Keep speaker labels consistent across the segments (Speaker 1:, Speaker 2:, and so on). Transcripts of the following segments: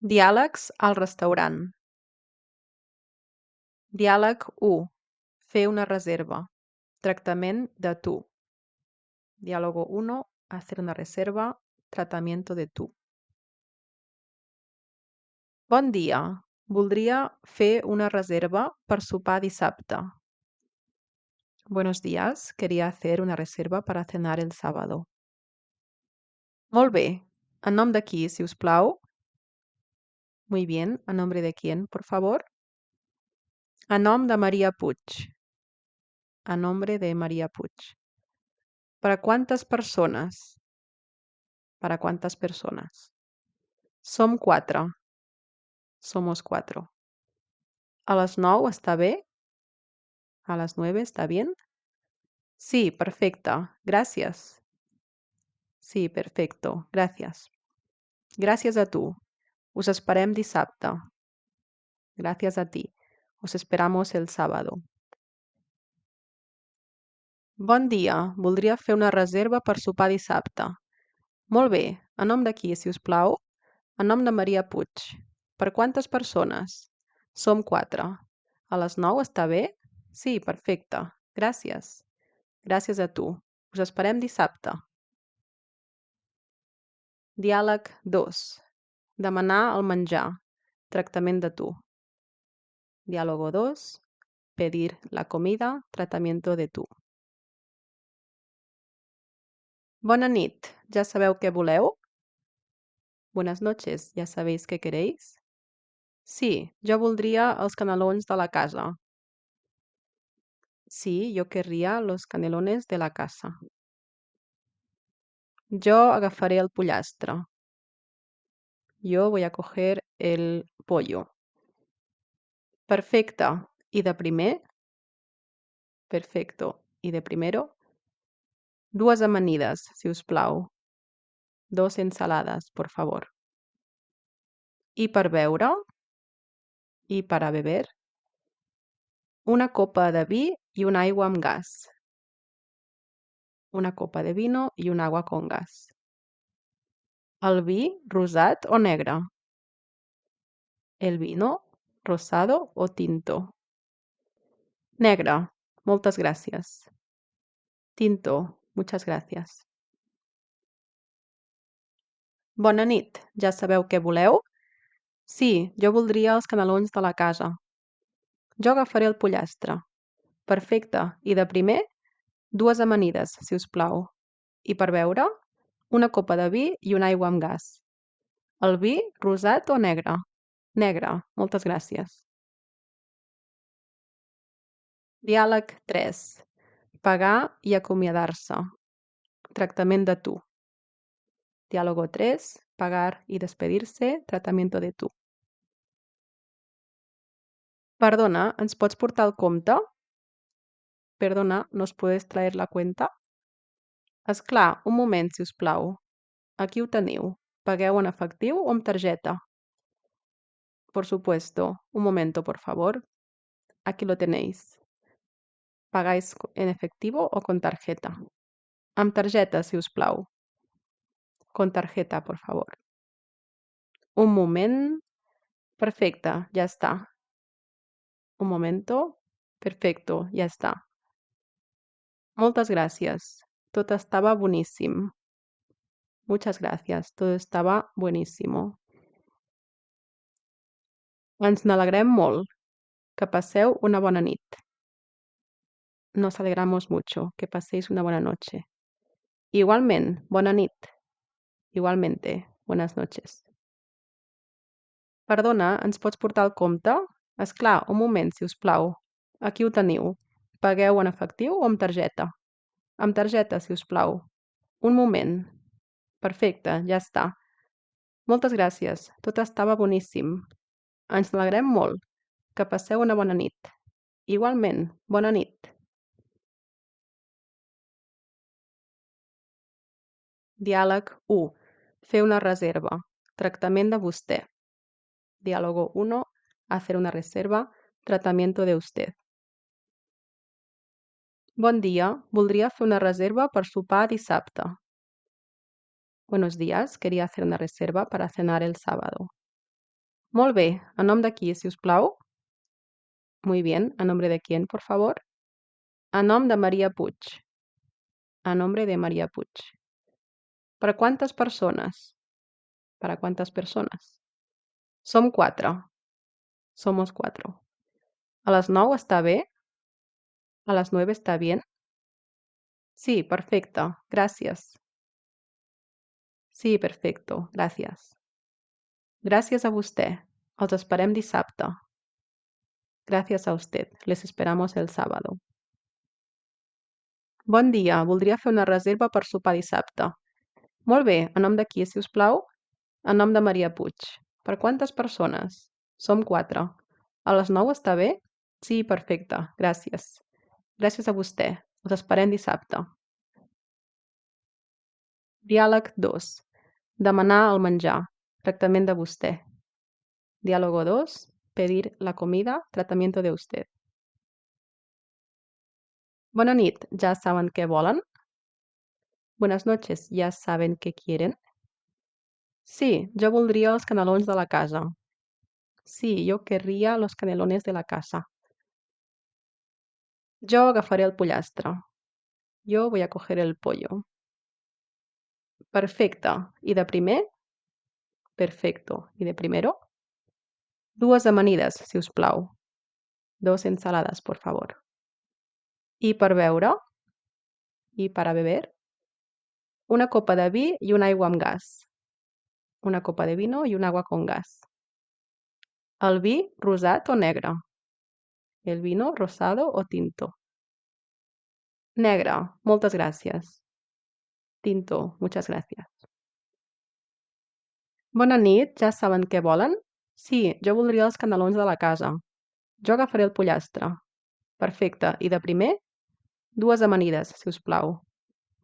Speaker 1: Diàlegs al restaurant. Diàleg 1. Fer una reserva. Tractament de tu. Diálogo 1. Hacer una reserva. Tratamiento de tu. Bon dia. Voldria fer una reserva per sopar dissabte. Buenos días. Quería hacer una reserva para cenar el sábado. Molt bé. En nom de qui, si us plau? Muy bien. ¿A nombre de quién, por favor? A nom de Maria Puig. A nombre de Maria Puig. ¿Para cuántas personas? ¿Para cuántas personas? Som 4. Somos 4. ¿A las 9 está bien? ¿A las 9 está bien? Sí, perfecto. Gracias. Sí, perfecto. Gracias. Gracias a tu. Us esperem dissabte. Gracias a ti. Os esperamos el sábado. Bon dia. Voldria fer una reserva per sopar dissabte. Molt bé. A nom de qui, si us plau? A nom de Maria Puig. Per quantes persones? Som 4. A les 9 està bé? Sí, perfecte. Gràcies. Gràcies a tu. Us esperem dissabte. Diàleg 2. Demanar el menjar. Tractament de tu. Diálogo 2. Pedir la comida. Tratamiento de tu. Bona nit. Ja sabeu què voleu? Buenas noches. ¿Ya sabéis qué queréis? Sí, jo voldria els canelons de la casa. Sí, yo querría los canelones de la casa. Jo agafaré el pollastre. Yo voy a coger el pollo. Perfecte. I de primer? Perfecto. I de primero? Dues amanides, si us plau. 2 ensaladas, por favor. I per beure? I para beber? Una copa de vi i una aigua amb gas. Una copa de vino y un agua con gas. El vi, rosat o negre? El vino, rosado o tinto? Negre. Moltes gràcies. Tinto. Muchas gracias. Bona nit. Ja sabeu què voleu? Sí, jo voldria els canelons de la casa. Jo agafaré el pollastre. Perfecte. I de primer? Dues amanides, si us plau. I per beure? Una copa de vi i una aigua amb gas. El vi, rosat o negre? Negre. Moltes gràcies. Diàleg 3. Pagar i acomiadar-se. Tractament de tu. Diálogo 3. Pagar y despedirse. Tratamiento de tu. Perdona, ens pots portar el compte? Perdona, ¿nos puedes traer la cuenta? És clar, un moment, si us plau. Aquí ho teniu. Pagueu en efectiu o amb targeta? Por supuesto. Un momento, por favor. Aquí lo tenéis. ¿Pagáis en efectivo o con tarjeta? Amb targeta, si us plau. Con tarjeta, por favor. Un moment. Perfecte, ya está. Un momento. Perfecto, ya está. Moltes gràcies. Tot estava boníssim. Muchas gracias. Todo estaba buenísimo. Ens n'alegrem molt. Que passeu una bona nit. Nos alegramos mucho. Que paséis una buena noche. Igualment, bona nit. Igualmente, buenas noches. Perdona, ens pots portar el compte? És clar, un moment, si us plau. Aquí ho teniu. Pagueu en efectiu o amb targeta? Amb targeta, si us plau. Un moment. Perfecte, ja està. Moltes gràcies. Tot estava boníssim. Ens n'alegrem molt. Que passeu una bona nit. Igualment, bona nit. Diàleg 1. Fer una reserva. Tractament de vostè. Diálogo 1. Hacer una reserva. Tratamiento de usted. Bon dia. Voldria fer una reserva per sopar dissabte. Buenos días. Quería hacer una reserva para cenar el sábado. Molt bé. A nom de qui, si us plau? Muy bien. ¿A nombre de quién, por favor? A nom de Maria Puig. A nombre de Maria Puig. ¿Para cuántas personas? ¿Para cuántas personas? Som 4. Somos 4. ¿A las 9 está bé? ¿A las 9 está bien? Sí, perfecto. Gracias. Sí, perfecto. Gracias. Gràcies a vostè. Els esperem dissabte. Gracias a usted. Les esperamos el sábado. Bon dia. Voldria fer una reserva per sopar dissabte. Molt bé. A nom de qui, si us plau? A nom de Maria Puig. Per quantes persones? Som 4. A les 9 està bé? Sí, perfecte. Gràcies. Gràcies a vostè. Els esperem dissabte. Diàleg 2. Demanar el menjar. Tractament de vostè. Diálogo 2. Pedir la comida. Tratamiento de usted. Bona nit. ¿Ya saben qué volen? Buenas noches. ¿Ya saben qué quieren? Sí, yo voldria els canelons de la casa. Sí, yo querría los canelones de la casa. Yo agafaré el pollastre. Yo voy a coger el pollo. Perfecte. I de primer? Perfecto. I de primero? Dues amanides, si us plau. Dos ensaladas, por favor. I per beure? I para beber? Una copa de vi i una aigua amb gas. Una copa de vino i un agua con gas. El vi, rosat o negre? El vino, rosado o tinto? Negre. Moltes gràcies. Tinto. Muchas gracias. Bona nit. Ja saben què volen? Sí, jo voldria els canelons de la casa. Jo agafaré el pollastre. Perfecte. I de primer? Dues amanides, si us plau.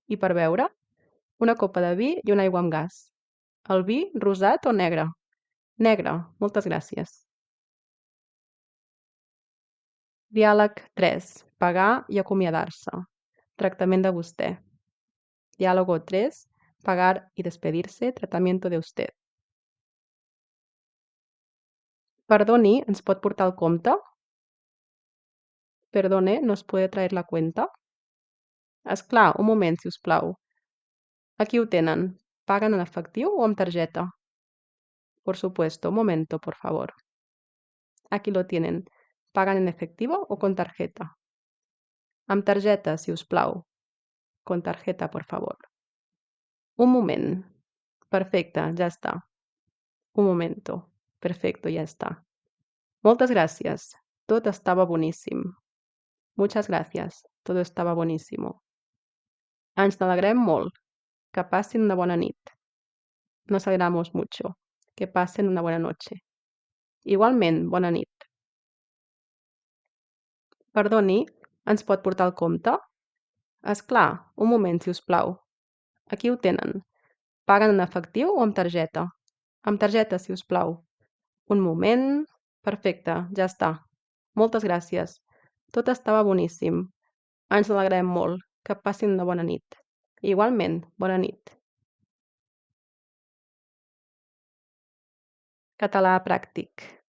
Speaker 1: I per beure? Una copa de vi i una aigua amb gas. El vi, rosat o negre? Negre. Moltes gràcies. Diàleg 3. Pagar i acomiadar-se. Tractament de vostè. Diálogo 3. Pagar y despedirse. Tratamiento de usted. Perdoni, ens pot portar el compte? Perdone, ¿nos puede traer la cuenta? És clar, un moment, si us plau. Aquí ho tenen. Paguen en efectiu o amb targeta? Por supuesto. Un momento, por favor. Aquí lo tienen. ¿Pagan en efectivo o con tarjeta? Amb targeta, si us plau. Con tarjeta, por favor. Un moment. Perfecte, ja està. Un momento. Perfecto, ya está. Moltes gràcies. Tot estava boníssim. Muchas gracias. Todo estaba buenísimo. Ens n'alegrem molt. Que passen una bona nit. Nos alegramos mucho. Que passen una buena noche. Igualment, bona nit. Perdoni, ens pot portar el compte? És clar, un moment, si us plau. Aquí ho tenen. Paguen en efectiu o amb targeta? Amb targeta, si us plau. Un moment. Perfecte, ja està. Moltes gràcies. Tot estava boníssim. Ens n'alegrem molt. Que passin una bona nit. Igualment, bona nit. Català pràctic.